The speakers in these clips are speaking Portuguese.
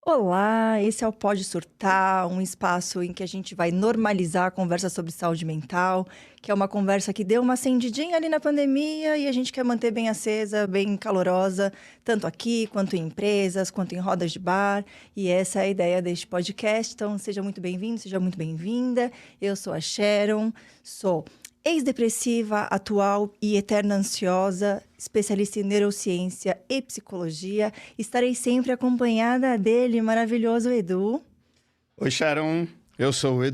Olá, esse é o Pode Surtar, um espaço em que a gente vai normalizar a conversa sobre saúde mental, que é uma conversa que deu uma acendidinha ali na pandemia e a gente quer manter bem acesa, bem calorosa, tanto aqui, quanto em empresas, quanto em rodas de bar. E essa é a ideia deste podcast, então seja muito bem-vindo, seja muito bem-vinda. Eu sou a Sharon, sou ex-depressiva, atual e eterna ansiosa, especialista em neurociência e psicologia. Estarei sempre acompanhada dele, maravilhoso Edu. Oi, Sharon. Eu sou o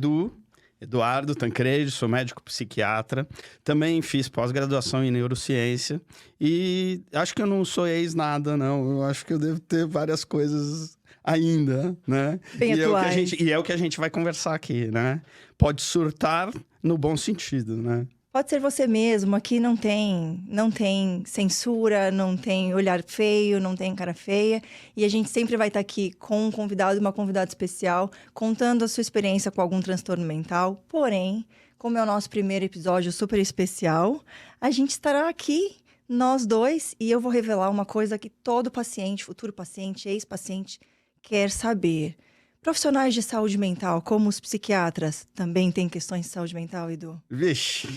Eduardo Tancredi, sou médico psiquiatra. Também fiz pós-graduação em neurociência. E acho que eu não sou ex-nada, não. Eu acho que eu devo ter várias coisas ainda, né? Bem atuais. É o que a gente vai conversar aqui, né? Pode surtar no bom sentido, né? Pode ser você mesmo, aqui não tem censura, não tem olhar feio, não tem cara feia. E a gente sempre vai estar aqui com um convidado e uma convidada especial, contando a sua experiência com algum transtorno mental. Porém, como é o nosso primeiro episódio super especial, a gente estará aqui, nós dois, e eu vou revelar uma coisa que todo paciente, futuro paciente, ex-paciente, quer saber. Profissionais de saúde mental, como os psiquiatras, também têm questões de saúde mental, Edu? Vixe!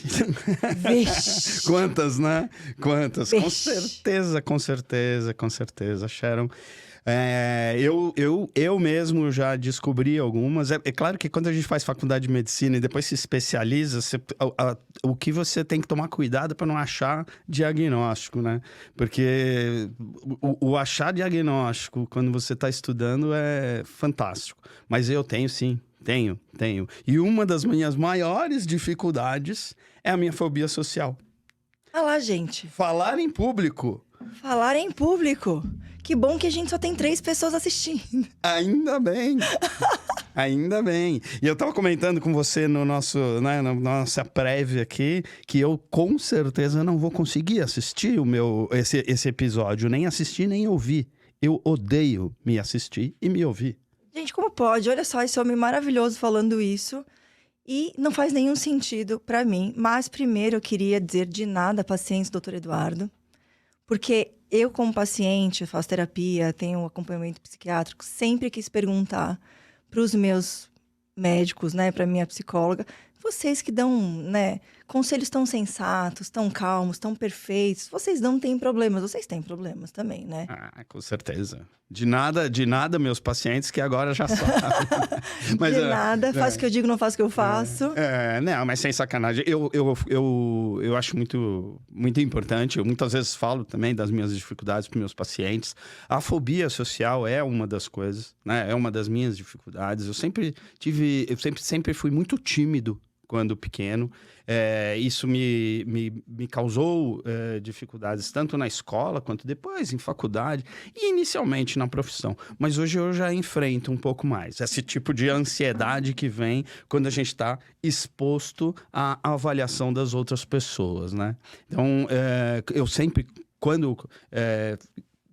Vixe! Quantas, né? Quantas? Vixe. Com certeza, Sharon. Eu mesmo já descobri algumas. É claro que quando a gente faz faculdade de medicina e depois se especializa, o que você tem que tomar cuidado para não achar diagnóstico, né? Porque o achar diagnóstico quando você está estudando é fantástico. Mas eu tenho sim. Tenho. E uma das minhas maiores dificuldades é a minha fobia social. Ah lá, gente. Falar em público. Falar em público. Que bom que a gente só tem 3 pessoas assistindo. Ainda bem. Ainda bem. E eu tava comentando com você no nosso, né, na nossa prévia aqui, que eu com certeza não vou conseguir assistir esse episódio. Nem assistir, nem ouvir. Eu odeio me assistir e me ouvir. Gente, como pode? Olha só esse homem maravilhoso falando isso. E não faz nenhum sentido pra mim. Mas primeiro eu queria dizer de nada, paciente, doutor Eduardo. Porque eu, como paciente, faço terapia, tenho acompanhamento psiquiátrico, sempre quis perguntar para os meus médicos, né, para minha psicóloga, vocês que dão, né, conselhos tão sensatos, tão calmos, tão perfeitos, vocês não têm problemas, vocês têm problemas também, né? Ah, com certeza. De nada, meus pacientes que agora já sabem. De nada, faço o que eu digo, não faço o que eu faço. Não, mas sem sacanagem. Eu acho muito importante, eu muitas vezes falo também das minhas dificuldades para meus pacientes. A fobia social é uma das coisas, né? É uma das minhas dificuldades. Eu sempre fui muito tímido quando pequeno. Isso me causou dificuldades tanto na escola quanto depois em faculdade e inicialmente na profissão. Mas hoje eu já enfrento um pouco mais esse tipo de ansiedade que vem quando a gente está exposto à avaliação das outras pessoas, né? Então, eu sempre, quando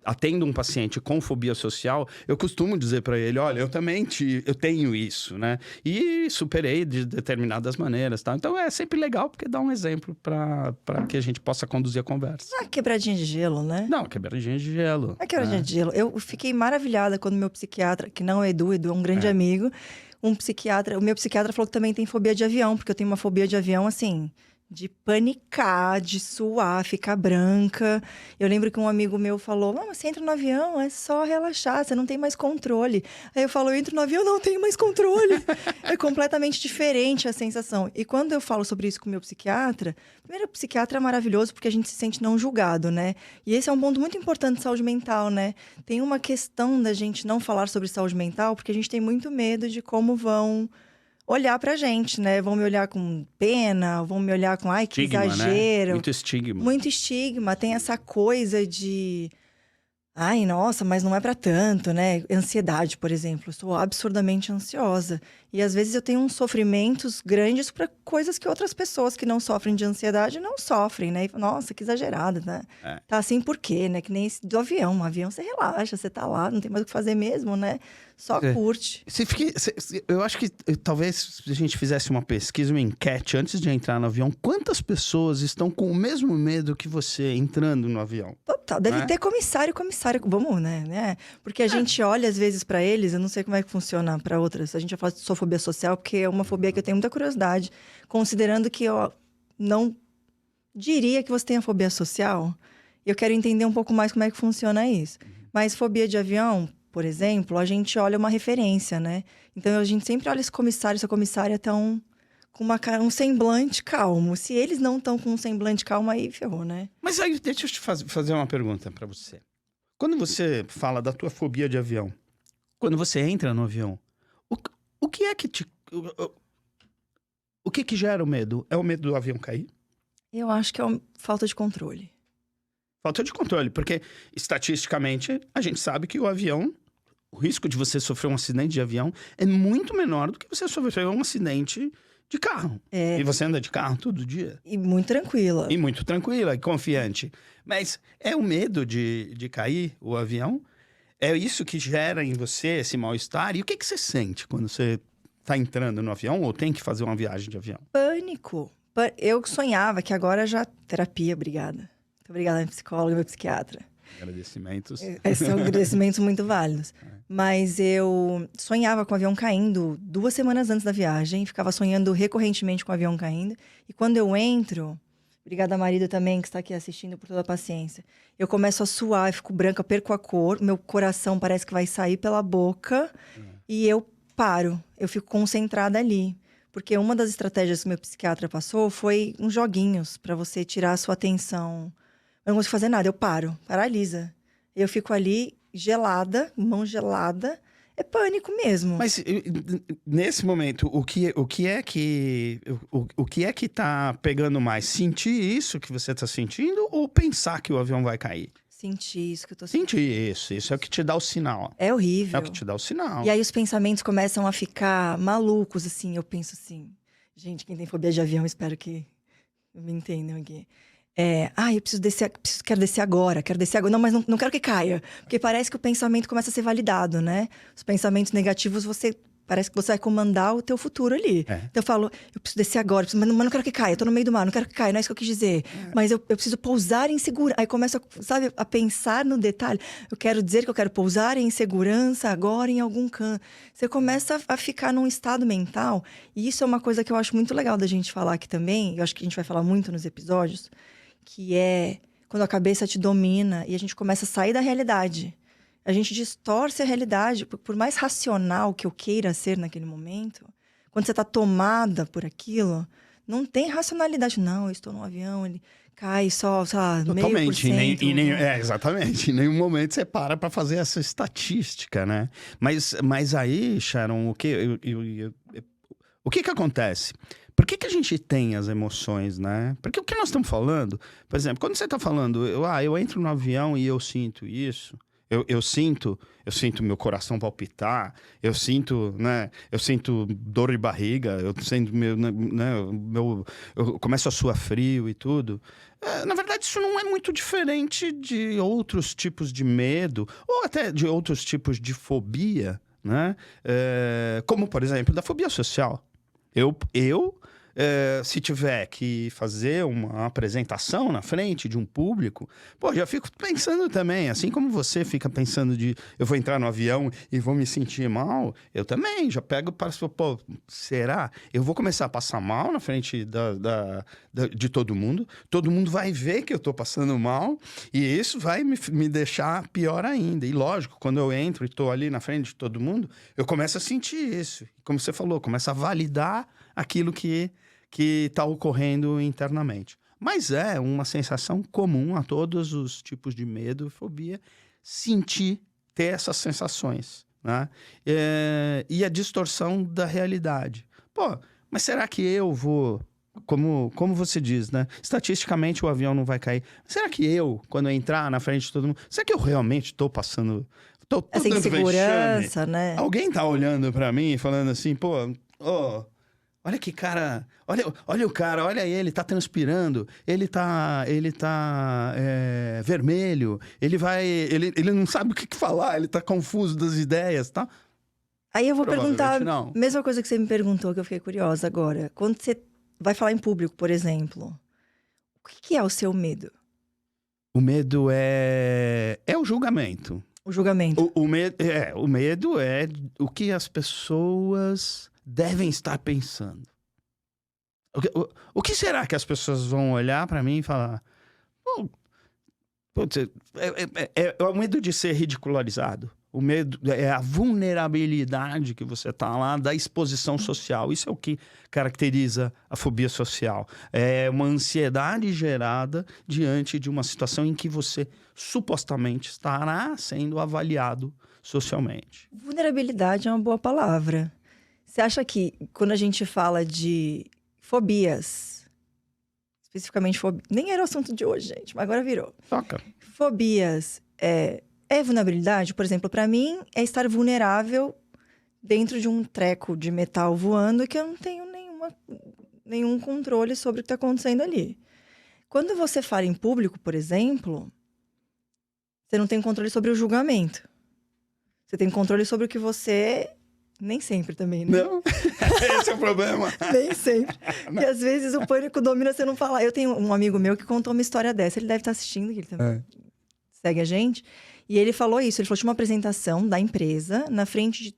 atendo um paciente com fobia social, eu costumo dizer para ele, olha, eu tenho isso, né? E superei de determinadas maneiras, tá? Então é sempre legal, porque dá um exemplo para que a gente possa conduzir a conversa. Ah, quebradinha de gelo, né? Não, quebradinha de gelo. É quebradinha de gelo. Eu fiquei maravilhada quando meu psiquiatra, que não é Edu é um grande amigo, o meu psiquiatra falou que também tem fobia de avião, porque eu tenho uma fobia de avião, assim, de panicar, de suar, ficar branca. Eu lembro que um amigo meu falou, mas você entra no avião, é só relaxar, você não tem mais controle. Aí eu falo, eu entro no avião, não tenho mais controle. É completamente diferente a sensação. E quando eu falo sobre isso com o meu psiquiatra, primeiro, o psiquiatra é maravilhoso porque a gente se sente não julgado, né? E esse é um ponto muito importante de saúde mental, né? Tem uma questão da gente não falar sobre saúde mental porque a gente tem muito medo de como vão olhar pra gente, né? Vão me olhar com pena, vão me olhar com, ai, que Estigma, exagero. né? Muito estigma. Muito estigma. Tem essa coisa de, ai, nossa, mas não é pra tanto, né? Ansiedade, por exemplo. Eu sou absurdamente ansiosa. E às vezes eu tenho uns sofrimentos grandes pra coisas que outras pessoas que não sofrem de ansiedade não sofrem, né? E, nossa, que exagerada, né? Tá assim por quê, né? Que nem esse do avião. Um avião você relaxa, você tá lá, não tem mais o que fazer mesmo, né? Só curte. Eu acho que talvez se a gente fizesse uma pesquisa, uma enquete antes de entrar no avião, quantas pessoas estão com o mesmo medo que você entrando no avião? Total. Deve ter comissário. Vamos, né? Porque a gente olha às vezes pra eles, eu não sei como é que funciona pra outras. A gente já fala de fobia social, porque é uma fobia que eu tenho muita curiosidade. Considerando que eu não diria que você tenha fobia social, eu quero entender um pouco mais como é que funciona isso. Mas fobia de avião, por exemplo, a gente olha uma referência, né? Então, a gente sempre olha esse comissário, essa comissária estão com um semblante calmo. Se eles não estão com um semblante calmo, aí ferrou, né? Mas aí, deixa eu te fazer uma pergunta pra você. Quando você fala da tua fobia de avião, quando você entra no avião, o que é que te... O que que gera o medo? É o medo do avião cair? Eu acho que é falta de controle. Falta de controle, porque estatisticamente a gente sabe que o avião, o risco de você sofrer um acidente de avião é muito menor do que você sofrer um acidente de carro. E você anda de carro todo dia. E muito tranquila. E muito tranquila e confiante. Mas é o medo de cair o avião? É isso que gera em você esse mal-estar? E o que que você sente quando você tá entrando no avião ou tem que fazer uma viagem de avião? Pânico. Eu sonhava que agora já... Terapia, obrigada. Obrigada, minha psicóloga e meu psiquiatra. Agradecimentos. São agradecimentos muito válidos. Mas eu sonhava com o avião caindo 2 semanas antes da viagem. Ficava sonhando recorrentemente com o avião caindo. E quando eu entro... Obrigada, marido, também, que está aqui assistindo, por toda a paciência. Eu começo a suar, eu fico branca, eu perco a cor. Meu coração parece que vai sair pela boca. E eu paro. Eu fico concentrada ali. Porque uma das estratégias que meu psiquiatra passou foi uns joguinhos para você tirar a sua atenção. Eu não consigo fazer nada, eu paro, paralisa. Eu fico ali gelada, mão gelada. É pânico mesmo. Mas nesse momento, o que é que tá pegando mais? Sentir isso que você tá sentindo ou pensar que o avião vai cair? Sentir isso que eu tô sentindo. Sentir isso é o que te dá o sinal. É horrível. É o que te dá o sinal. E aí os pensamentos começam a ficar malucos, assim. Eu penso assim... Gente, quem tem fobia de avião, espero que me entendam aqui. Eu preciso descer, quero descer agora. Não, mas não quero que caia. Porque parece que o pensamento começa a ser validado, né? Os pensamentos negativos, parece que você vai comandar o teu futuro ali. Então eu falo, eu preciso descer agora, mas não quero que caia. Eu tô no meio do mar, não quero que caia, não é isso que eu quis dizer. Mas eu preciso pousar em segurança. Aí começa, sabe, a pensar no detalhe. Eu quero dizer que eu quero pousar em segurança agora em algum canto. Você começa a ficar num estado mental. E isso é uma coisa que eu acho muito legal da gente falar aqui também. Eu acho que a gente vai falar muito nos episódios. Que é quando a cabeça te domina e a gente começa a sair da realidade. A gente distorce a realidade, por mais racional que eu queira ser naquele momento. Quando você está tomada por aquilo, não tem racionalidade. Não, eu estou num avião, ele cai só, sei lá, totalmente. 0,5%. Exatamente. Em nenhum momento você para fazer essa estatística, né? Mas aí, Sharon, o que acontece? Por que a gente tem as emoções, né? Porque o que nós estamos falando... Por exemplo, quando você está falando... Eu entro no avião e eu sinto isso... Eu sinto meu coração palpitar, eu sinto dor de barriga, eu sinto eu começo a suar frio e tudo. Na verdade, isso não é muito diferente de outros tipos de medo, ou até de outros tipos de fobia, né? Como, por exemplo, da fobia social. Se tiver que fazer uma apresentação na frente de um público, já fico pensando também, assim como você fica pensando eu vou entrar no avião e vou me sentir mal, eu também já pego para será? Eu vou começar a passar mal na frente de todo mundo vai ver que eu tô passando mal e isso vai me deixar pior ainda. E lógico, quando eu entro e tô ali na frente de todo mundo, eu começo a sentir isso. Como você falou, começa a validar aquilo que está ocorrendo internamente. Mas é uma sensação comum a todos os tipos de medo e fobia, ter essas sensações, né? E a distorção da realidade. Mas será que eu vou... Como você diz, né? Estatisticamente o avião não vai cair. Será que eu, quando eu entrar na frente de todo mundo... Será que eu realmente estou passando... Essa insegurança, né? Alguém tá olhando para mim e falando assim, olha que cara, olha o cara, olha ele tá transpirando, ele tá vermelho, ele não sabe o que falar, ele tá confuso das ideias, tá? Aí eu vou perguntar, não. mesma coisa que você me perguntou, que eu fiquei curiosa agora. Quando você vai falar em público, por exemplo, o que é o seu medo? O medo é o julgamento. O julgamento. O medo é o que as pessoas devem estar pensando. O que será que as pessoas vão olhar pra mim e falar? Putz, é o medo de ser ridicularizado. O medo é a vulnerabilidade que você tá lá da exposição social. Isso é o que caracteriza a fobia social. É uma ansiedade gerada diante de uma situação em que você supostamente estará sendo avaliado socialmente. Vulnerabilidade é uma boa palavra. Você acha que quando a gente fala de fobias, especificamente fobia, nem era o assunto de hoje, gente, mas agora virou. Toca. Fobias é vulnerabilidade? Por exemplo, pra mim, é estar vulnerável dentro de um treco de metal voando que eu não tenho nenhum controle sobre o que tá acontecendo ali. Quando você fala em público, por exemplo, você não tem controle sobre o julgamento. Você tem controle sobre o que você... Nem sempre também, né? Não, esse é o problema. Nem sempre. E às vezes o pânico domina você não falar. Eu tenho um amigo meu que contou uma história dessa. Ele deve estar assistindo, ele também segue a gente. E ele falou isso. Ele falou que tinha uma apresentação da empresa na frente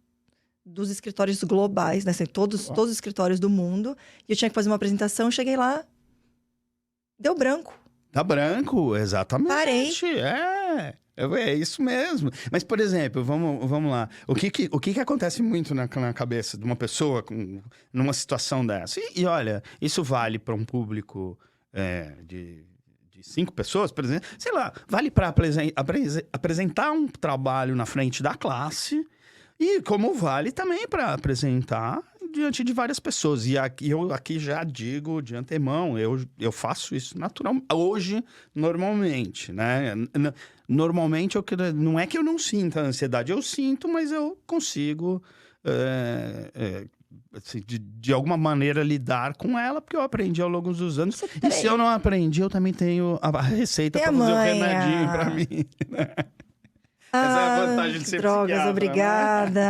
dos escritórios globais, né? Assim, todos os escritórios do mundo. E eu tinha que fazer uma apresentação. Cheguei lá, deu branco. Tá branco, exatamente. Parei. É isso mesmo. Mas, por exemplo, vamos lá. O que acontece muito na cabeça de uma pessoa numa situação dessa? E olha, isso vale para um público de 5 pessoas, por exemplo. Sei lá, vale para apresentar um trabalho na frente da classe e como vale também para apresentar diante de várias pessoas. E eu aqui já digo de antemão, eu faço isso naturalmente. Hoje, normalmente, né? Normalmente, não é que eu não sinta ansiedade. Eu sinto, mas eu consigo, assim, de alguma maneira, lidar com ela, porque eu aprendi ao longo dos anos. E se eu não aprendi, eu também tenho a receita para fazer o remedinho para mim. Essa é a vantagem de ser drogas, psiquiatra, obrigada.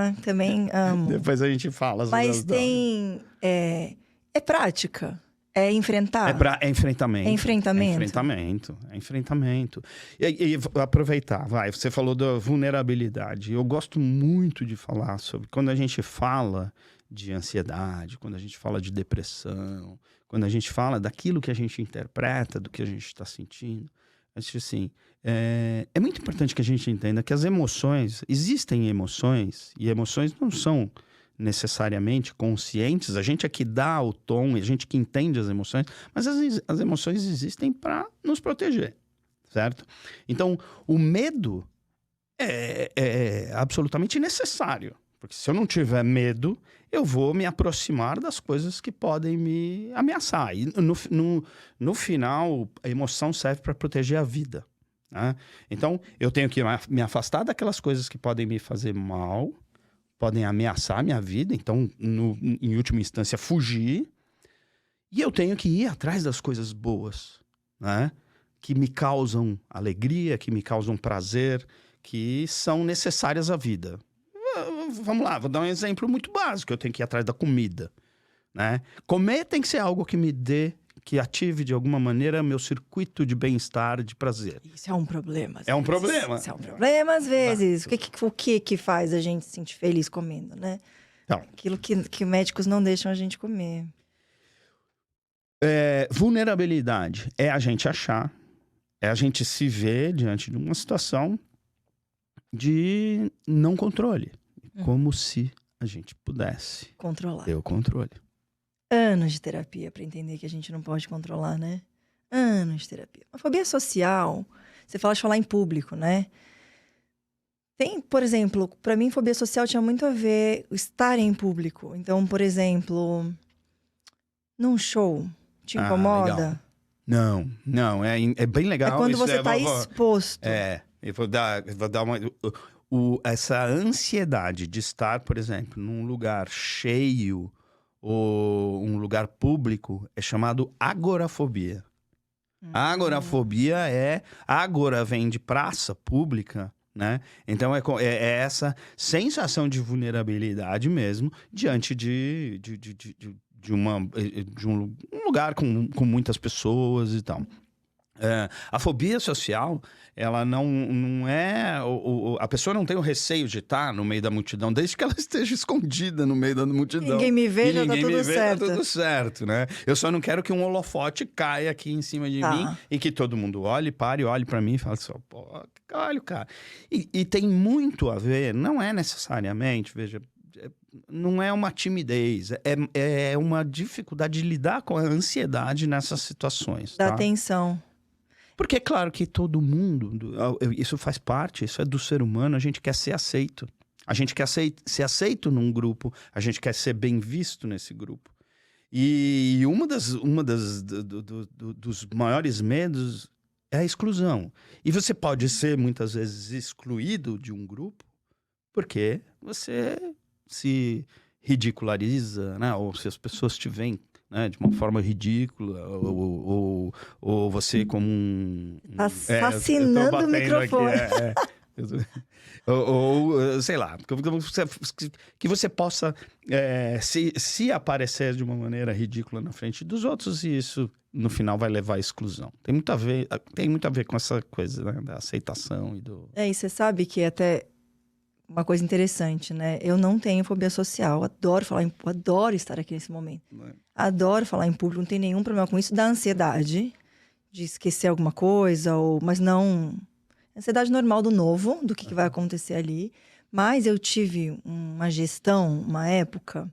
Né? Também amo. Depois a gente fala. Mas tem... É prática. É enfrentar. É enfrentamento. É enfrentamento. É enfrentamento. E aproveitar, você falou da vulnerabilidade. Eu gosto muito de falar sobre... Quando a gente fala de ansiedade, quando a gente fala de depressão, quando a gente fala daquilo que a gente interpreta, do que a gente está sentindo... Acho assim, é muito importante que a gente entenda que as emoções, existem emoções, e emoções não são necessariamente conscientes, a gente é que dá o tom, a gente que entende as emoções, mas as emoções existem para nos proteger, certo? Então, o medo é absolutamente necessário, porque se eu não tiver medo, eu vou me aproximar das coisas que podem me ameaçar. E no final, a emoção serve para proteger a vida, né? Então, eu tenho que me afastar daquelas coisas que podem me fazer mal, podem ameaçar a minha vida. Então, em última instância, fugir. E eu tenho que ir atrás das coisas boas, né? Que me causam alegria, que me causam prazer, que são necessárias à vida. Vamos lá, vou dar um exemplo muito básico. Eu tenho que ir atrás da comida, né? Comer tem que ser algo que ative de alguma maneira meu circuito de bem-estar, de prazer. Isso é um problema. É um problema. Isso é um problema às vezes. O que faz a gente se sentir feliz comendo, né? Então, aquilo que médicos não deixam a gente comer. Vulnerabilidade é a gente achar, é a gente se ver diante de uma situação de não controle. Como se a gente pudesse controlar. ter o controle. Anos de terapia para entender que a gente não pode controlar, né? Anos de terapia. A fobia social, você fala de falar em público, né? Tem, por exemplo, para mim, fobia social tinha muito a ver estar em público. Então, por exemplo, num show, te incomoda? Legal. Não, é bem legal. É quando você tá exposto. Eu vou dar uma... essa ansiedade de estar, por exemplo, num lugar cheio ou um lugar público é chamado agorafobia. Agorafobia agora vem de praça pública, né? Então é essa sensação de vulnerabilidade mesmo diante de um lugar com muitas pessoas e tal. A fobia social, ela não é... a pessoa não tem o receio de estar no meio da multidão, desde que ela esteja escondida no meio da multidão. Ninguém me vê, já tá ninguém tudo me vê, certo. tá tudo certo, né? Eu só não quero que um holofote caia aqui em cima de mim e que todo mundo olhe, pare, olhe pra mim e fale assim, pô, olha, cara. E tem muito a ver, não é necessariamente, veja... Não é uma timidez, é uma dificuldade de lidar com a ansiedade nessas situações. Da tá? atenção. Porque é claro que todo mundo, isso faz parte, isso é do ser humano, a gente quer ser aceito. A gente quer ser aceito num grupo, a gente quer ser bem visto nesse grupo. E dos maiores medos é a exclusão. E você pode ser, muitas vezes, excluído de um grupo porque você se ridiculariza, né? Ou se as pessoas te veem, né, de uma forma ridícula, ou você como um... Assassinando o microfone. Ou, sei lá, que você possa se aparecer de uma maneira ridícula na frente dos outros, e isso no final vai levar à exclusão. Tem muito a ver com essa coisa, né, da aceitação e do... E você sabe que até uma coisa interessante, né? Eu não tenho fobia social, adoro estar aqui nesse momento. Adoro falar em público, não tem nenhum problema com isso, da ansiedade de esquecer alguma coisa, mas não... Ansiedade normal do novo, do que vai acontecer ali. Mas eu tive uma gestão, uma época,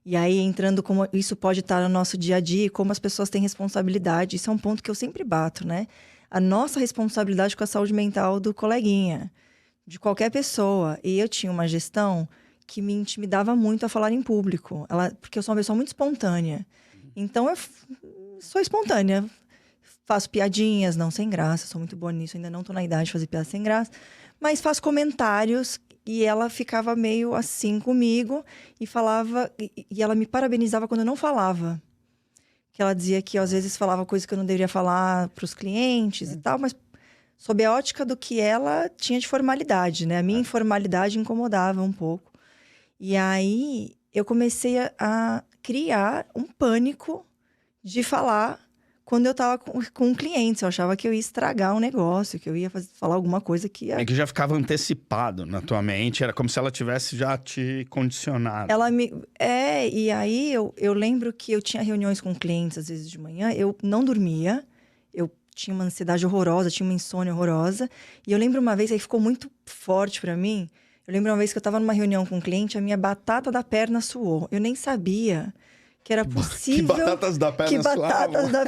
e aí entrando como isso pode estar no nosso dia a dia, como as pessoas têm responsabilidade. Isso é um ponto que eu sempre bato, né? A nossa responsabilidade com a saúde mental do coleguinha, de qualquer pessoa. E eu tinha uma gestão que me intimidava muito a falar em público. Porque eu sou uma pessoa muito espontânea. Então, eu sou espontânea. Faço piadinhas, não sem graça. Sou muito boa nisso. Ainda não tô na idade de fazer piada sem graça. Mas faço comentários. E ela ficava meio assim comigo. E falava... E ela me parabenizava quando eu não falava. Que ela dizia que, às vezes, falava coisas que eu não deveria falar pros clientes e tal. Mas sob a ótica do que ela tinha de formalidade, né? A minha informalidade incomodava um pouco. E aí, eu comecei a criar um pânico de falar quando eu tava com clientes. Eu achava que eu ia estragar um negócio, que eu ia falar alguma coisa que ia... É que já ficava antecipado na tua mente, era como se ela tivesse já te condicionado. E aí eu lembro que eu tinha reuniões com clientes, às vezes de manhã, eu não dormia, eu tinha uma ansiedade horrorosa, tinha uma insônia horrorosa. E eu lembro uma vez, aí ficou muito forte pra mim, eu lembro uma vez que eu tava numa reunião com um cliente, a minha batata da perna suou. Eu nem sabia que era possível... Que batatas da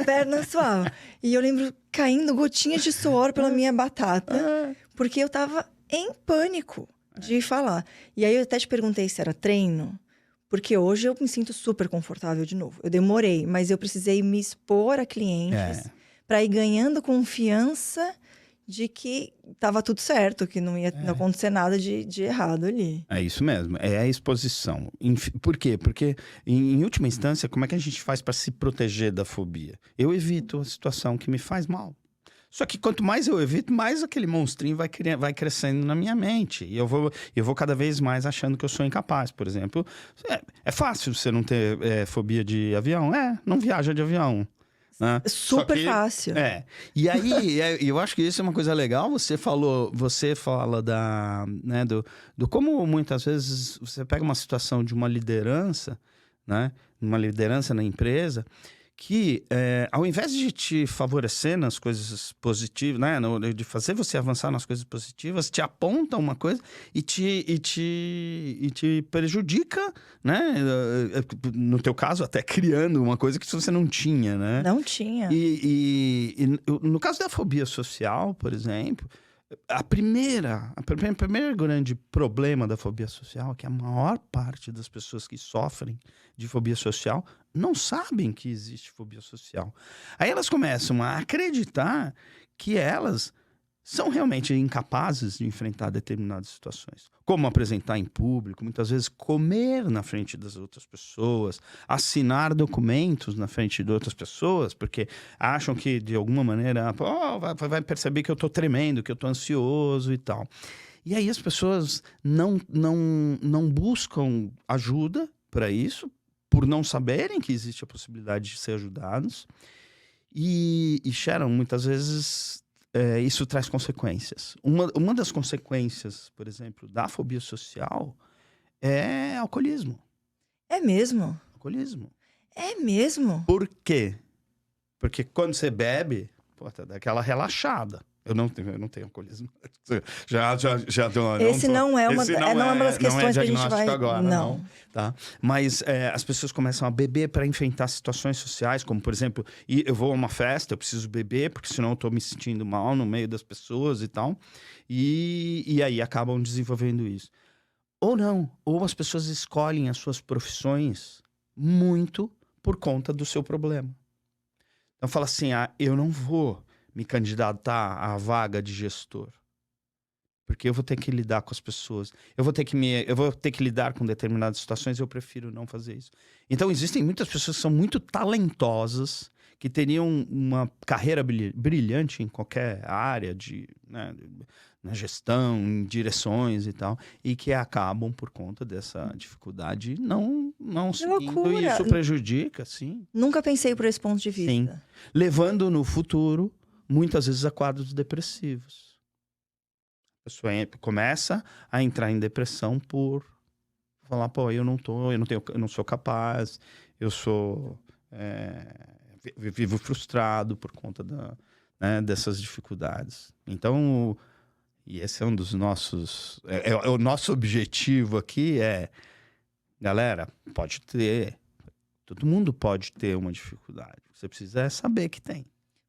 perna suavam. E eu lembro caindo gotinhas de suor pela minha batata, porque eu tava em pânico de falar. E aí eu até te perguntei se era treino, porque hoje eu me sinto super confortável de novo. Eu demorei, mas eu precisei me expor a clientes para ir ganhando confiança de que tava tudo certo, que não ia acontecer nada de errado ali. É isso mesmo, é a exposição. Por quê? Porque, em última instância, como é que a gente faz para se proteger da fobia? Eu evito a situação que me faz mal. Só que quanto mais eu evito, mais aquele monstrinho vai crescendo na minha mente. E eu vou cada vez mais achando que eu sou incapaz. Por exemplo, é fácil você não ter fobia de avião. Não viaja de avião. Né? Super fácil. E aí, eu acho que isso é uma coisa legal. Você fala né, do como muitas vezes você pega uma situação de uma liderança, né, uma liderança na empresa, que ao invés de te favorecer nas coisas positivas, né, de fazer você avançar nas coisas positivas, te aponta uma coisa e te prejudica, né? No teu caso, até criando uma coisa que você não tinha, né? Não tinha. E no caso da fobia social, por exemplo, o primeiro grande problema da fobia social é que a maior parte das pessoas que sofrem de fobia social não sabem que existe fobia social. Aí elas começam a acreditar que elas são realmente incapazes de enfrentar determinadas situações. Como apresentar em público, muitas vezes comer na frente das outras pessoas, assinar documentos na frente de outras pessoas, porque acham que, de alguma maneira, vai perceber que eu estou tremendo, que eu estou ansioso e tal. E aí as pessoas não buscam ajuda para isso, por não saberem que existe a possibilidade de ser ajudados. E Sharon, muitas vezes, isso traz consequências. Uma das consequências, por exemplo, da fobia social é alcoolismo. É mesmo? Alcoolismo. É mesmo? Por quê? Porque quando você bebe, dá aquela relaxada. Eu não tenho alcoolismo. Já deu, Esse não é uma das questões que a gente vai... agora, não. Tá? Mas as pessoas começam a beber para enfrentar situações sociais, como, por exemplo, eu vou a uma festa, eu preciso beber, porque senão eu tô me sentindo mal no meio das pessoas e tal. E aí acabam desenvolvendo isso. Ou não. Ou as pessoas escolhem as suas profissões muito por conta do seu problema. Então fala assim, eu não vou me candidatar à vaga de gestor, porque eu vou ter que lidar com as pessoas, eu vou ter que lidar com determinadas situações, eu prefiro não fazer isso. Então existem muitas pessoas que são muito talentosas, que teriam uma carreira brilhante em qualquer área na gestão, em direções e tal, e que acabam por conta dessa dificuldade não seguindo, e isso prejudica, sim. Nunca pensei por esse ponto de vista. Sim. Levando no futuro muitas vezes a quadros depressivos. A pessoa começa a entrar em depressão por falar, pô, eu não sou capaz, eu sou vivo frustrado por conta dessas dificuldades. Então, e esse é um dos nossos... o nosso objetivo aqui galera, todo mundo pode ter uma dificuldade. Você precisa saber que tem.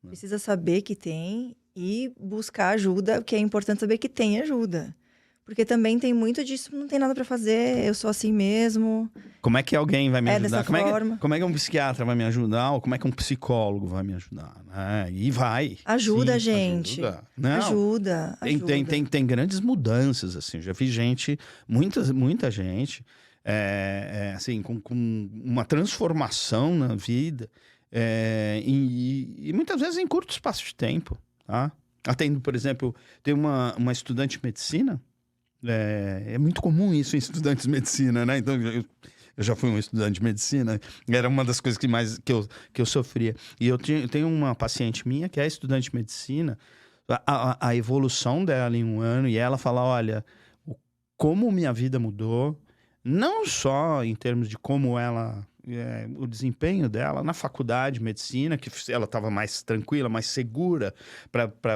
Precisa saber que tem e buscar ajuda, porque é importante saber que tem ajuda. Porque também tem muito disso, não tem nada pra fazer, eu sou assim mesmo. Como é que alguém vai me ajudar? Dessa forma. Como é que um psiquiatra vai me ajudar? Ou como é que um psicólogo vai me ajudar? E vai. Ajuda, sim, gente. Ajuda. Não, ajuda. Tem grandes mudanças, assim. Já vi gente, muita gente, assim, com uma transformação na vida. E muitas vezes em curto espaço de tempo, tá? Atendo, por exemplo, tem uma estudante de medicina, é muito comum isso em estudantes de medicina, né? Então, eu já fui um estudante de medicina, era uma das coisas que eu sofria. E eu tenho uma paciente minha que é estudante de medicina, a evolução dela em um ano, e ela fala, olha, como minha vida mudou, não só em termos de como o desempenho dela na faculdade de medicina, que ela estava mais tranquila, mais segura,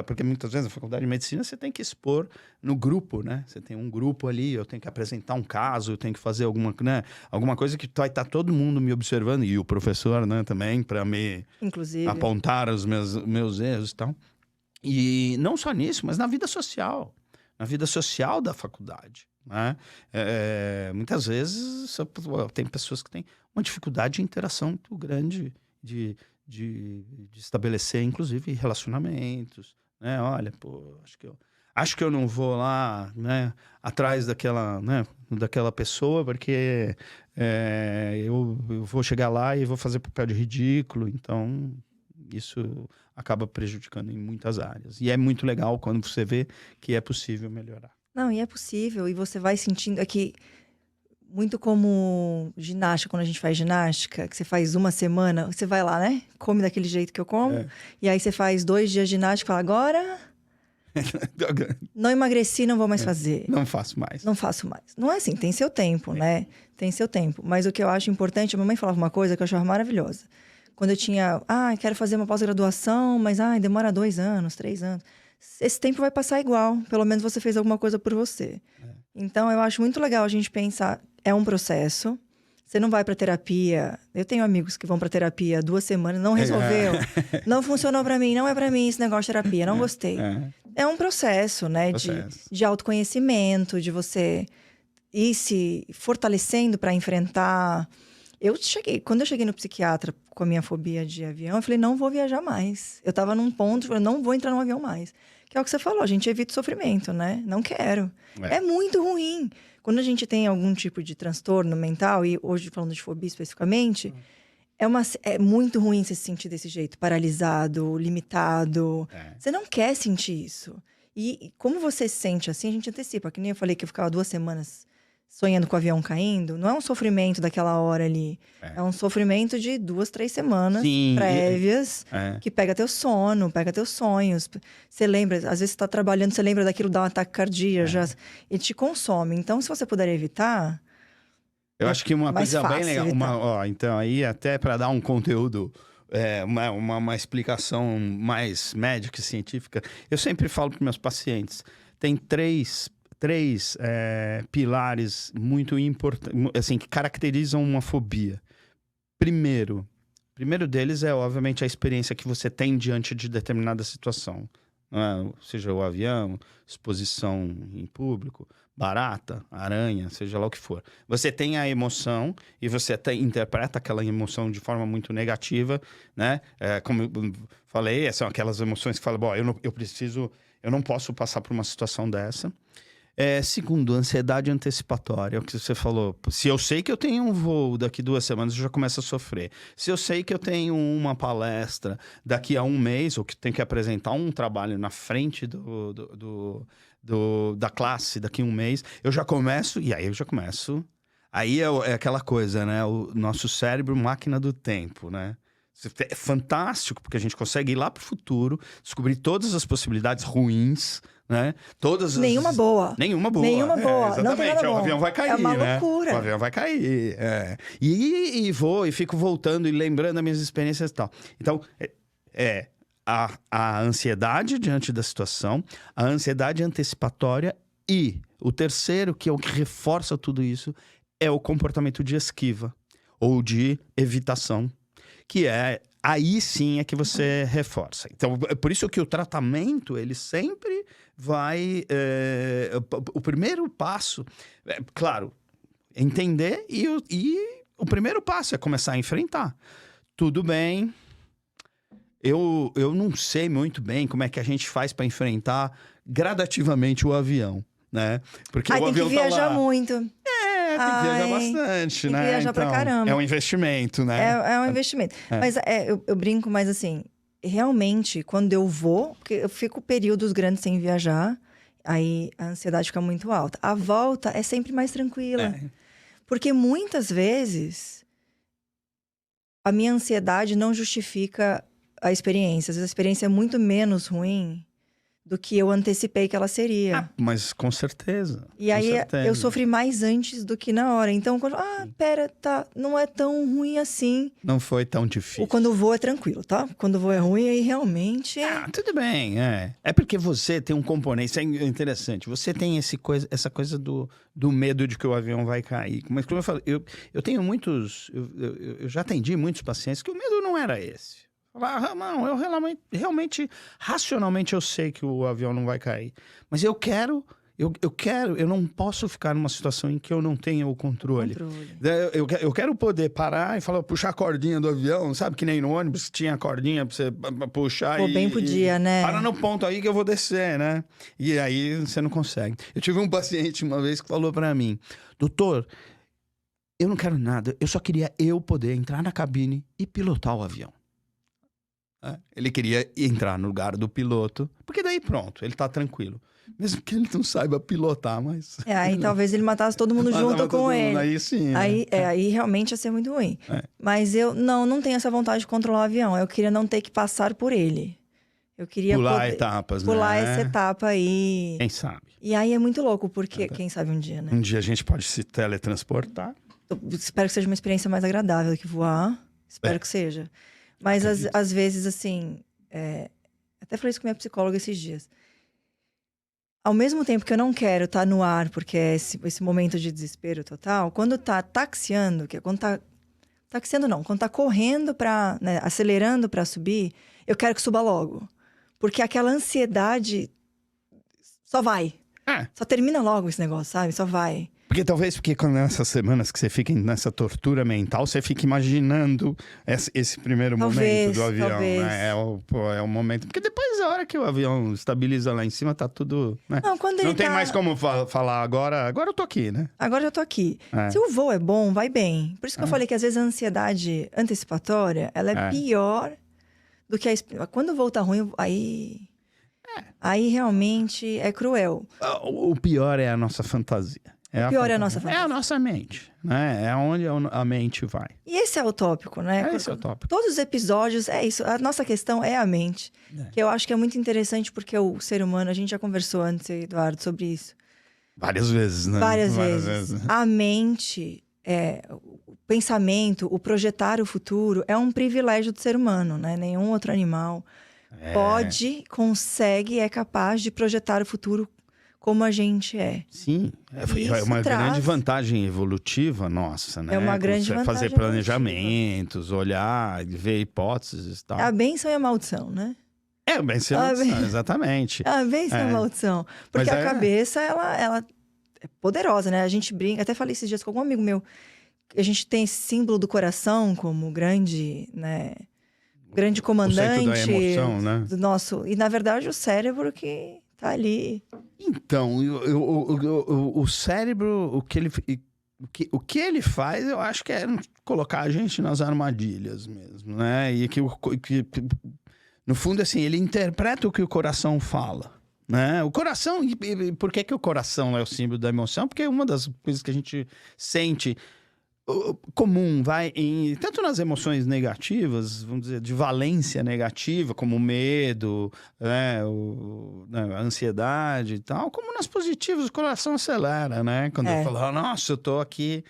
porque muitas vezes na faculdade de medicina você tem que expor no grupo, né? Você tem um grupo ali, eu tenho que apresentar um caso, eu tenho que fazer alguma coisa que vai estar todo mundo me observando, e o professor, né, também, para me Inclusive apontar os meus erros e tal. E não só nisso, mas na vida social da faculdade. Né? Muitas vezes tem pessoas que têm uma dificuldade de interação muito grande, de estabelecer, inclusive, relacionamentos. Né? Olha, pô, acho que eu não vou lá, né, atrás daquela pessoa, porque eu vou chegar lá e vou fazer papel de ridículo. Então, isso acaba prejudicando em muitas áreas. E é muito legal quando você vê que é possível melhorar. Não, e é possível, e você vai sentindo aqui, muito como ginástica, quando a gente faz ginástica, que você faz uma semana, você vai lá, né? Come daquele jeito que eu como, e aí você faz 2 dias de ginástica e fala, agora não emagreci, não vou mais fazer. Não faço mais. Não faço mais. Não é assim, tem seu tempo, né? Tem seu tempo. Mas o que eu acho importante, a mamãe falava uma coisa que eu achava maravilhosa. Quando eu tinha, quero fazer uma pós-graduação, mas demora 2 anos, 3 anos. Esse tempo vai passar igual. Pelo menos você fez alguma coisa por você. Então, eu acho muito legal a gente pensar, é um processo. Você não vai pra terapia. Eu tenho amigos que vão pra terapia 2 semanas, não resolveu. Não funcionou pra mim, não é pra mim esse negócio de terapia, não gostei. É um processo, né? De autoconhecimento, de você ir se fortalecendo pra enfrentar. Quando eu cheguei no psiquiatra com a minha fobia de avião, eu falei, não vou viajar mais. Eu tava num ponto, eu não vou entrar no avião mais. Que é o que você falou, a gente evita o sofrimento, né? Não quero. É muito ruim. Quando a gente tem algum tipo de transtorno mental, e hoje falando de fobia especificamente, é muito ruim você se sentir desse jeito, paralisado, limitado. Você não quer sentir isso. E como você se sente assim, a gente antecipa. Que nem eu falei que eu ficava 2 semanas sonhando com o avião caindo. Não é um sofrimento daquela hora ali. É um sofrimento de 2, 3 semanas Sim, prévias. Que pega teu sono, pega teus sonhos. Você lembra, às vezes você tá trabalhando, você lembra daquilo, dá um ataque cardíaco. E te consome. Então, se você puder evitar... Eu acho que uma coisa bem legal... então, aí até para dar um conteúdo... uma explicação mais médica e científica. Eu sempre falo para meus pacientes, tem três pilares muito importantes, assim, que caracterizam uma fobia. Primeiro deles é, obviamente, a experiência que você tem diante de determinada situação. Seja o avião, exposição em público, barata, aranha, seja lá o que for. Você tem a emoção e você interpreta aquela emoção de forma muito negativa, né? Como eu falei, são aquelas emoções que falam, bom, eu não posso passar por uma situação dessa. Segundo, ansiedade antecipatória, é o que você falou. Se eu sei que eu tenho um voo daqui 2 semanas, eu já começo a sofrer. Se eu sei que eu tenho uma palestra daqui a 1 mês, ou que tenho que apresentar um trabalho na frente da classe daqui a 1 mês, eu já começo, e aí eu já começo. Aí é aquela coisa, né? O nosso cérebro, máquina do tempo, né? É fantástico, porque a gente consegue ir lá pro futuro, descobrir todas as possibilidades ruins, né? Nenhuma boa. Nenhuma boa. Exatamente. Não tem nada bom. O avião vai cair, é uma né? loucura. O avião vai cair. E vou, e fico voltando e lembrando das minhas experiências e tal. Então, a ansiedade diante da situação, a ansiedade antecipatória e o terceiro, que é o que reforça tudo isso, é o comportamento de esquiva ou de evitação, que aí sim é que você reforça. Então, é por isso que o tratamento, ele sempre vai... o primeiro passo, claro, entender e o primeiro passo é começar a enfrentar. Tudo bem, eu não sei muito bem como é que a gente faz para enfrentar gradativamente o avião, né? Porque o avião tem que viajar tá lá. muito. Tem que viajar bastante, né? Tem que viajar pra caramba. É um investimento, né? É um investimento. Mas eu brinco, mas assim, realmente, quando eu vou, porque eu fico períodos grandes sem viajar, aí a ansiedade fica muito alta. A volta é sempre mais tranquila. Porque muitas vezes a minha ansiedade não justifica a experiência. Às vezes a experiência é muito menos ruim do que eu antecipei que ela seria. Mas com certeza. E aí eu sofri mais antes do que na hora. Então, não é tão ruim assim. Não foi tão difícil. Quando o voo é tranquilo, tá? Quando o voo é ruim, aí realmente... tudo bem, É porque você tem um componente, isso é interessante. Você tem essa coisa do medo de que o avião vai cair. Mas como eu falei, eu tenho muitos... Eu já atendi muitos pacientes que o medo não era esse. Não, eu realmente, racionalmente eu sei que o avião não vai cair. Mas eu não posso ficar numa situação em que eu não tenha o controle. Eu quero poder parar e falar, puxar a cordinha do avião, sabe? Que nem no ônibus tinha a cordinha pra você puxar. Bem podia, né? Para no ponto aí que eu vou descer, né? E aí você não consegue. Eu tive um paciente uma vez que falou pra mim, doutor, eu não quero nada, eu só queria poder entrar na cabine e pilotar o avião. Ele queria entrar no lugar do piloto, porque daí pronto, ele tá tranquilo. Mesmo que ele não saiba pilotar, mas... aí talvez ele matasse todo mundo junto com ele. Aí sim. Aí realmente ia ser muito ruim. Mas eu não tenho essa vontade de controlar o avião. Eu queria não ter que passar por ele. Eu queria pular etapas, pular essa etapa aí. Quem sabe? E aí é muito louco, porque quem sabe um dia, né? Um dia a gente pode se teletransportar. Eu espero que seja uma experiência mais agradável do que voar. Espero que seja. Mas às vezes, assim... Até falei isso com minha psicóloga esses dias. Ao mesmo tempo que eu não quero estar no ar, porque é esse momento de desespero total, quando tá taxiando, quando tá... Taxiando não, quando tá correndo né, acelerando pra subir, eu quero que suba logo. Porque aquela ansiedade só vai. Só termina logo esse negócio, sabe? Só vai. Porque nessas semanas que você fica nessa tortura mental, você fica imaginando esse primeiro momento do avião, né? É o momento. Porque depois, a hora que o avião estabiliza lá em cima, tá tudo... Né? Não tem mais como falar agora eu tô aqui, né? Agora eu tô aqui. Se o voo é bom, vai bem. Por isso que eu falei que às vezes a ansiedade antecipatória, ela é pior do que quando o voo tá ruim, aí... Aí realmente é cruel. O pior é a nossa fantasia. O pior é a nossa fantasia. É a nossa mente, né? É onde a mente vai. E esse é o tópico, né? Esse é o tópico. Todos os episódios, é isso. A nossa questão é a mente. Que eu acho que é muito interessante, porque o ser humano, a gente já conversou antes, Eduardo, sobre isso. Várias vezes, né? Várias vezes. A mente, o pensamento, o projetar o futuro é um privilégio do ser humano, né? Nenhum outro animal consegue, é capaz de projetar o futuro como a gente é. Sim, é uma grande vantagem evolutiva nossa, né? É uma grande vantagem fazer planejamentos, olhar, ver hipóteses e tal. A bênção e a maldição, né? É, a bênção e a maldição, exatamente. A bênção e a maldição. Porque a cabeça, ela é poderosa, né? A gente brinca, até falei esses dias com algum amigo meu, a gente tem esse símbolo do coração como grande, né? Grande comandante da emoção, né? Do nosso... E, na verdade, o cérebro que tá ali. Então, o cérebro, o que ele faz, eu acho que é colocar a gente nas armadilhas mesmo, né? E que no fundo, assim, ele interpreta o que o coração fala, né? O coração... E por que o coração é o símbolo da emoção? Porque uma das coisas que a gente sente... comum, tanto nas emoções negativas, vamos dizer, de valência negativa, como o medo, né, a ansiedade e tal, como nas positivas, o coração acelera, né? Quando eu falo, nossa, eu tô aqui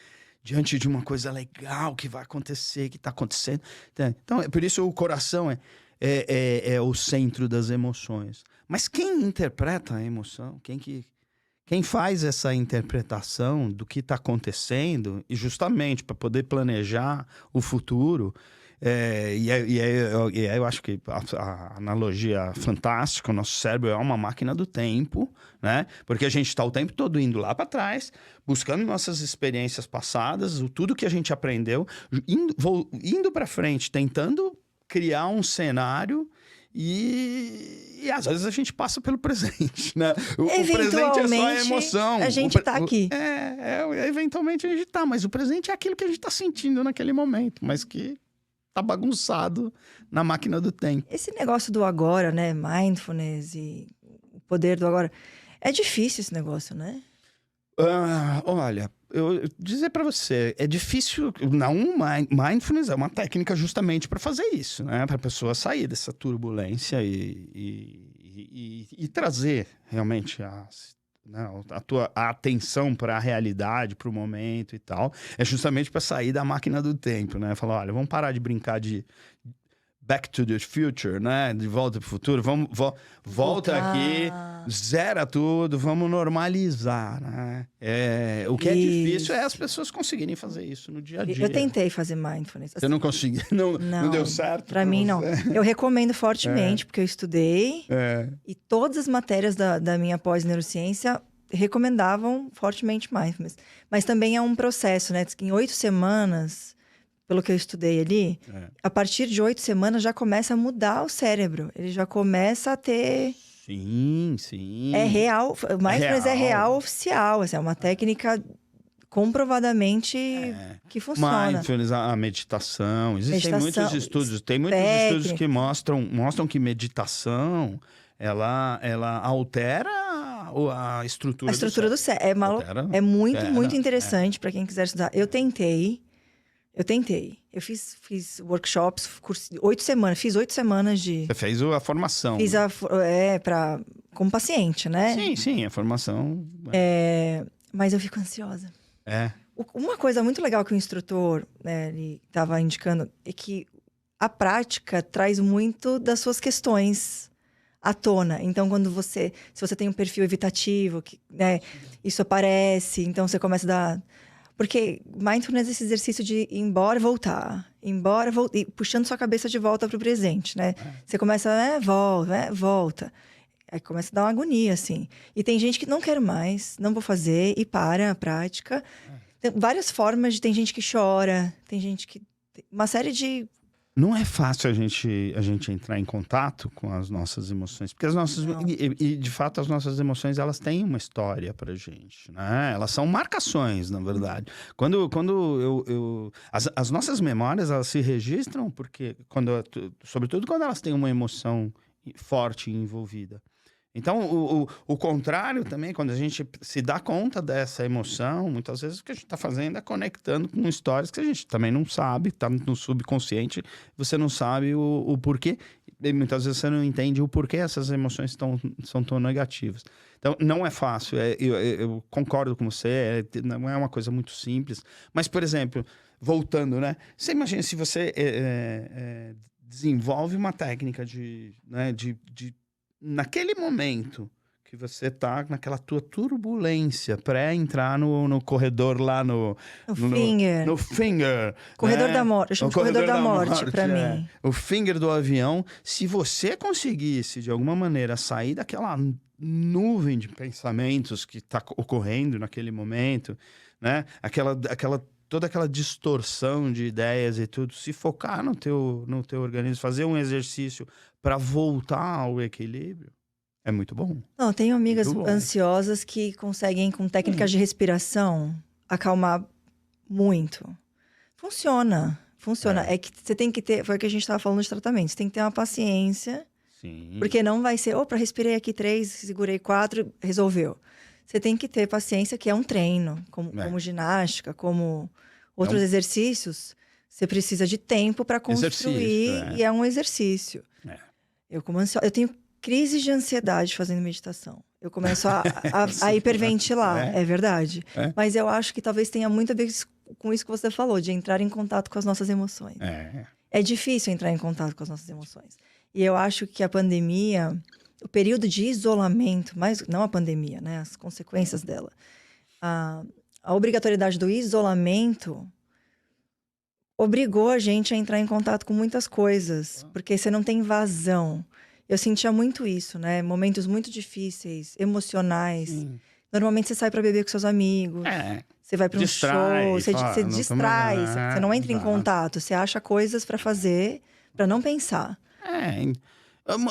diante de uma coisa legal que vai acontecer, que tá acontecendo. Então, por isso o coração é o centro das emoções. Mas quem interpreta a emoção, quem faz essa interpretação do que está acontecendo, e justamente para poder planejar o futuro, eu acho que a analogia fantástica, o nosso cérebro é uma máquina do tempo, né? Porque a gente está o tempo todo indo lá para trás, buscando nossas experiências passadas, tudo que a gente aprendeu, indo para frente, tentando criar um cenário. E às vezes a gente passa pelo presente, né? O presente é só a emoção. A gente tá aqui. Eventualmente a gente tá, mas o presente é aquilo que a gente tá sentindo naquele momento, mas que tá bagunçado na máquina do tempo. Esse negócio do agora, né? Mindfulness e o poder do agora. É difícil esse negócio, né? Olha, eu dizer para você, é difícil. Mindfulness é uma técnica justamente para fazer isso, né? Para a pessoa sair dessa turbulência e trazer realmente a tua atenção para a realidade, para o momento e tal. É justamente para sair da máquina do tempo, né? Falar, olha, vamos parar de brincar de Back to the Future, né? De volta para o futuro. Volta aqui, zera tudo, vamos normalizar, né? O que é difícil é as pessoas conseguirem fazer isso no dia a dia. Eu tentei fazer mindfulness. Você não conseguiu? Não deu certo? Para mim, não. Eu recomendo fortemente, porque eu estudei e todas as matérias da minha pós-neurociência recomendavam fortemente mindfulness. Mas também é um processo, né? Em 8 semanas... Pelo que eu estudei ali, a partir de 8 semanas já começa a mudar o cérebro. Ele já começa a ter... Sim. É real. Mindfulness é real oficial. Assim, é uma técnica comprovadamente que funciona. Mindfulness, a meditação. Existem muitos estudos. Tem muitos estudos que mostram que meditação, ela altera a estrutura do cérebro. É muito interessante para quem quiser estudar. Eu tentei. Eu fiz workshops, 8 semanas. Fiz 8 semanas de... Você fez a formação. Fiz como paciente, né? Sim, a formação. Mas eu fico ansiosa. É. Uma coisa muito legal que o instrutor, né, ele estava indicando é que a prática traz muito das suas questões à tona. Então, se você tem um perfil evitativo, né, isso aparece, então você começa a dar... Porque mindfulness é esse exercício de ir embora e voltar. E puxando sua cabeça de volta para o presente, né? Você começa, volta. Aí começa a dar uma agonia, assim. E tem gente que não quero mais, não vou fazer, e para a prática. Tem várias formas tem gente que chora, tem gente que... Uma série de... Não é fácil a gente entrar em contato com as nossas emoções, porque de fato as nossas emoções, elas têm uma história pra gente, né? Elas são marcações, na verdade. As nossas memórias, elas se registram porque sobretudo quando elas têm uma emoção forte envolvida. Então, o contrário também, quando a gente se dá conta dessa emoção, muitas vezes o que a gente está fazendo é conectando com histórias que a gente também não sabe, está no subconsciente, você não sabe o porquê, e muitas vezes você não entende o porquê essas emoções são tão negativas. Então, não é fácil, eu concordo com você, não é uma coisa muito simples, mas, por exemplo, voltando, né? Você imagina se você desenvolve uma técnica naquele momento que você tá naquela tua turbulência pré-entrar no corredor lá no finger. No finger. Corredor né? da morte. Eu chamo de corredor da morte pra mim. O finger do avião. Se você conseguisse, de alguma maneira, sair daquela nuvem de pensamentos que tá ocorrendo naquele momento, né? Toda aquela distorção de ideias e tudo, se focar no teu organismo, fazer um exercício para voltar ao equilíbrio, é muito bom. Não, tenho amigas ansiosas que conseguem, com técnicas de respiração, acalmar muito. Funciona. É que você tem que ter, foi o que a gente estava falando de tratamento, você tem que ter uma paciência, Sim. Porque não vai ser, opa, respirei aqui 3, segurei 4, resolveu. Você tem que ter paciência, que é um treino, como ginástica, como outros exercícios. Você precisa de tempo para construir e é um exercício. Eu tenho crises de ansiedade fazendo meditação. Eu começo a hiperventilar, é verdade. Mas eu acho que talvez tenha muito a ver com isso que você falou, de entrar em contato com as nossas emoções. É difícil entrar em contato com as nossas emoções. E eu acho que a pandemia, o período de isolamento, mas não a pandemia, né? As consequências dela. A obrigatoriedade do isolamento obrigou a gente a entrar em contato com muitas coisas, porque você não tem vazão. Eu sentia muito isso, né? Momentos muito difíceis, emocionais. Normalmente você sai para beber com seus amigos, você vai para um show, você distrai, você não entra em contato, você acha coisas para fazer, para não pensar.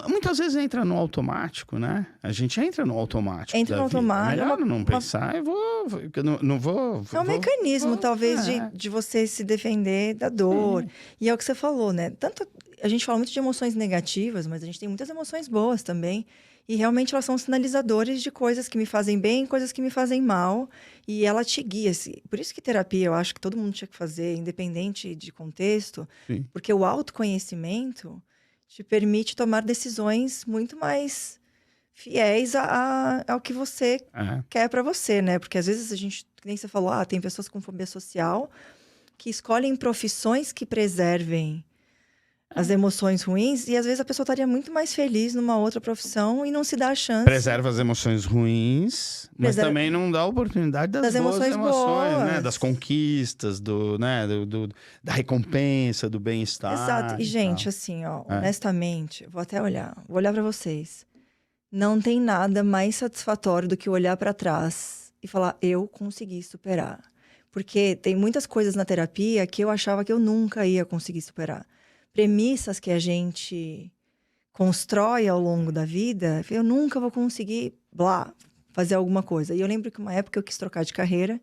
Muitas vezes entra no automático, né? A gente entra no automático. Entra no automático. É melhor não pensar, eu não vou. É um mecanismo, talvez, de você se defender da dor. E é o que você falou, né? Tanto a gente fala muito de emoções negativas, mas a gente tem muitas emoções boas também. E realmente elas são sinalizadores de coisas que me fazem bem, coisas que me fazem mal. E ela te guia. Por isso que terapia, eu acho que todo mundo tinha que fazer, independente de contexto. Sim. Porque o autoconhecimento te permite tomar decisões muito mais fiéis ao que você quer para você, né? Porque às vezes a gente, que nem você falou, tem pessoas com fobia social que escolhem profissões que preservem as emoções ruins, e às vezes a pessoa estaria muito mais feliz numa outra profissão e não se dá a chance. Preserva as emoções ruins, mas também não dá a oportunidade das emoções boas, né? Das conquistas, da recompensa, do bem-estar. Exato. E gente, assim, honestamente, vou olhar para vocês. Não tem nada mais satisfatório do que olhar para trás e falar, eu consegui superar. Porque tem muitas coisas na terapia que eu achava que eu nunca ia conseguir superar. Premissas que a gente constrói ao longo da vida, eu nunca vou conseguir, fazer alguma coisa. E eu lembro que uma época eu quis trocar de carreira,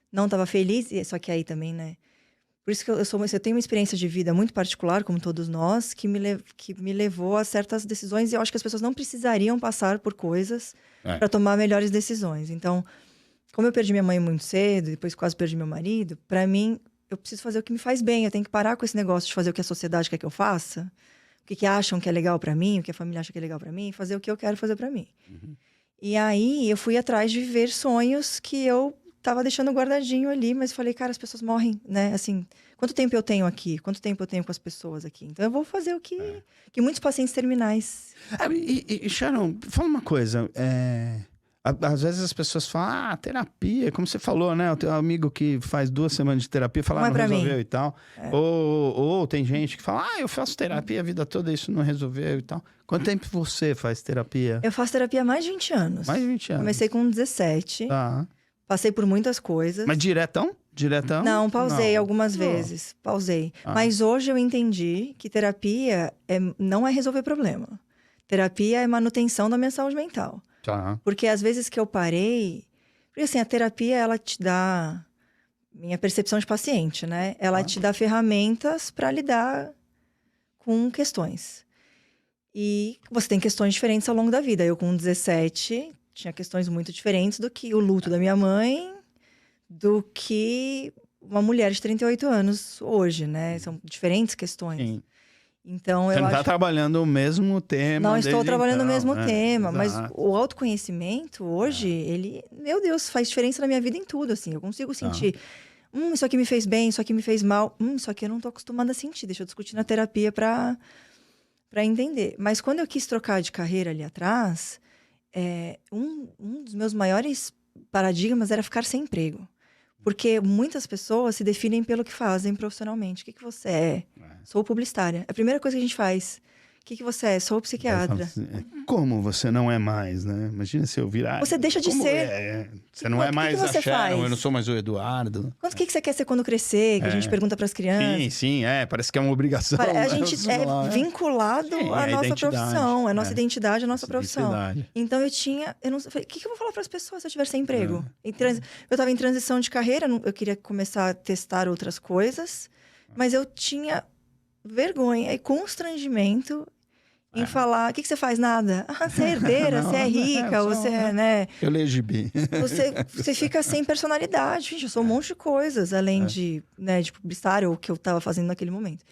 não estava feliz, só que aí também, né? Por isso que eu tenho uma experiência de vida muito particular, como todos nós, que me levou a certas decisões, e eu acho que as pessoas não precisariam passar por coisas para tomar melhores decisões. Então, como eu perdi minha mãe muito cedo, depois quase perdi meu marido, para mim, eu preciso fazer o que me faz bem. Eu tenho que parar com esse negócio de fazer o que a sociedade quer que eu faça, o que acham que é legal para mim, o que a família acha que é legal para mim, fazer o que eu quero fazer para mim. E aí, eu fui atrás de viver sonhos que eu tava deixando guardadinho ali, mas falei, cara, as pessoas morrem, né? Assim, quanto tempo eu tenho aqui? Quanto tempo eu tenho com as pessoas aqui? Então, eu vou fazer o que muitos pacientes terminais... Sharon, fala uma coisa, às vezes as pessoas falam, terapia, como você falou, né? O teu amigo que faz 2 semanas de terapia, fala, não resolveu mim. E tal. Ou tem gente que fala, eu faço terapia a vida toda, isso não resolveu e tal. Quanto tempo você faz terapia? Eu faço terapia há mais de 20 anos. Mais de 20 anos. Comecei com 17. Passei por muitas coisas. Mas diretão? Não, pausei algumas vezes. Pausei. Mas hoje eu entendi que terapia não é resolver problema. Terapia é manutenção da minha saúde mental. Porque às vezes que eu parei... Porque assim, a terapia, ela te dá... Minha percepção de paciente, né? Ela te dá ferramentas para lidar com questões. E você tem questões diferentes ao longo da vida. Eu, com 17, tinha questões muito diferentes do que o luto da minha mãe, do que uma mulher de 38 anos hoje, né? São diferentes questões. Sim. Então, Você eu não acho... tá trabalhando o mesmo tema. Não estou trabalhando o mesmo né? tema, mas Exato. o autoconhecimento hoje, ele, meu Deus, faz diferença na minha vida em tudo, assim. Eu consigo sentir, isso aqui me fez bem, isso aqui me fez mal, isso aqui eu não tô acostumada a sentir. Deixa eu discutir na terapia pra entender. Mas quando eu quis trocar de carreira ali atrás, um dos meus maiores paradigmas era ficar sem emprego. Porque muitas pessoas se definem pelo que fazem profissionalmente. O que você é? Sou publicitária. É a primeira coisa que a gente faz. O que você é? Sou psiquiatra. Assim, como você não é mais, né? Imagina se eu virar... Você deixa de como ser. Você não é mais a você Sharon, faz? eu não sou mais o Eduardo. O que você quer ser quando crescer? Que a gente pergunta para as crianças. Sim, parece que é uma obrigação. A gente é vinculado à nossa profissão. É a nossa identidade, a nossa profissão. Então eu não falei, o que eu vou falar para as pessoas se eu tiver sem emprego? Eu estava em transição de carreira, eu queria começar a testar outras coisas, mas eu tinha vergonha e constrangimento em falar, o que você faz? Nada. Você é herdeira, você é rica, você é, né? Eu leio gibi. Você fica sem personalidade. Gente, eu sou um monte de coisas, além de publicitário, ou o que eu estava fazendo naquele momento.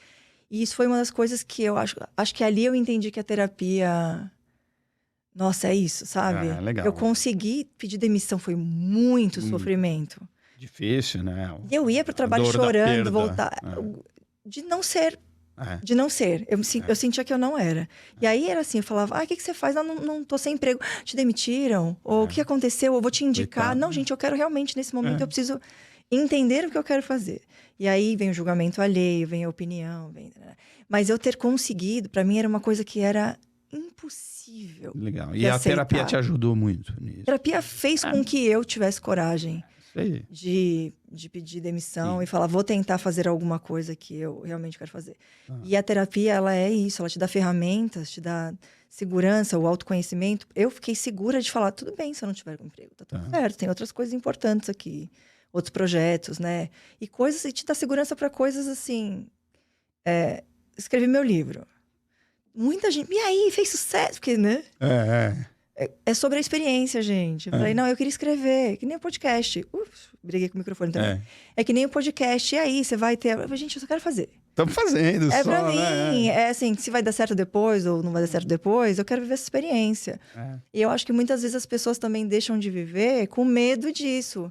E isso foi uma das coisas que eu acho que ali eu entendi que a terapia... Nossa, é isso, sabe? Legal. Eu consegui pedir demissão, foi muito sofrimento. Difícil, né? Eu ia pro trabalho chorando, voltar. De não ser. De não ser. Eu sentia que eu não era. E aí era assim, eu falava, o que você faz? Não tô sem emprego. Te demitiram? Ou o que aconteceu? Eu vou te indicar. Coitado. Não, gente, eu quero realmente, nesse momento, eu preciso entender o que eu quero fazer. E aí vem o julgamento alheio, vem a opinião. Mas eu ter conseguido, pra mim, era uma coisa que era impossível. Legal. E a terapia te ajudou muito nisso? A terapia fez com que eu tivesse coragem de pedir demissão e falar, vou tentar fazer alguma coisa que eu realmente quero fazer. E a terapia, ela é isso, ela te dá ferramentas, te dá segurança, o autoconhecimento. Eu fiquei segura de falar, tudo bem se eu não tiver um emprego, tá tudo certo, tem outras coisas importantes aqui, outros projetos, né? E coisas, e te dá segurança para coisas assim... escrevi meu livro. Muita gente, e aí, fez sucesso, porque, né? É sobre a experiência, gente. Eu falei, não, eu queria escrever, que nem o podcast. Briguei com o microfone também. É que nem o podcast, e aí, você vai ter... Eu falei, gente, eu só quero fazer. Estamos fazendo, só, pra mim, é assim, se vai dar certo depois ou não vai dar certo depois, eu quero viver essa experiência. E eu acho que muitas vezes as pessoas também deixam de viver com medo disso.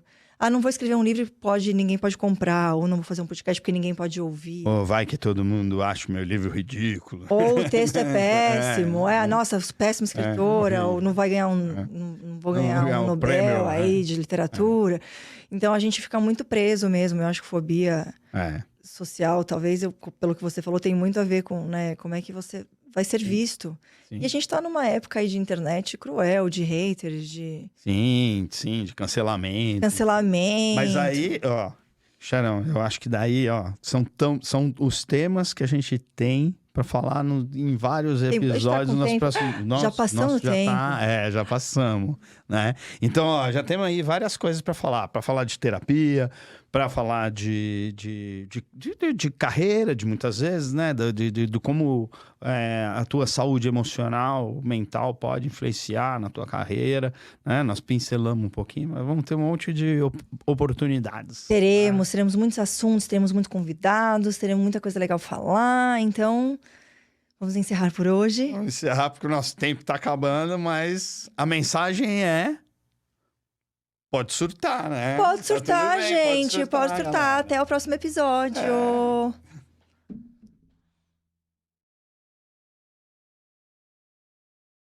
Não vou escrever um livro que ninguém pode comprar, ou não vou fazer um podcast porque ninguém pode ouvir. Ou vai que todo mundo acha o meu livro ridículo. Ou o texto é péssimo, nossa, péssima escritora, ou não vai ganhar não vou ganhar um Nobel prêmio, aí de literatura. Então a gente fica muito preso mesmo. Eu acho que fobia social, talvez, pelo que você falou, tem muito a ver com, né, como é que você vai ser visto. Sim. E a gente tá numa época aí de internet cruel, de haters, de... Sim, de cancelamento. Cancelamento. Mas aí, Sharon, eu acho que daí, são os temas que a gente tem para falar em vários episódios. Tá próximos... Já passamos o tempo. Já passamos, né? Então, já temos aí várias coisas para falar de terapia, para falar de carreira, de muitas vezes, né? De como a tua saúde emocional, mental pode influenciar na tua carreira, né? Nós pincelamos um pouquinho, mas vamos ter um monte de oportunidades. Teremos muitos assuntos, teremos muitos convidados, teremos muita coisa legal pra falar, então... Vamos encerrar por hoje? Vamos encerrar porque o nosso tempo está acabando, mas a mensagem é... Pode surtar, né? Pode surtar, gente. Pode surtar. Até o próximo episódio.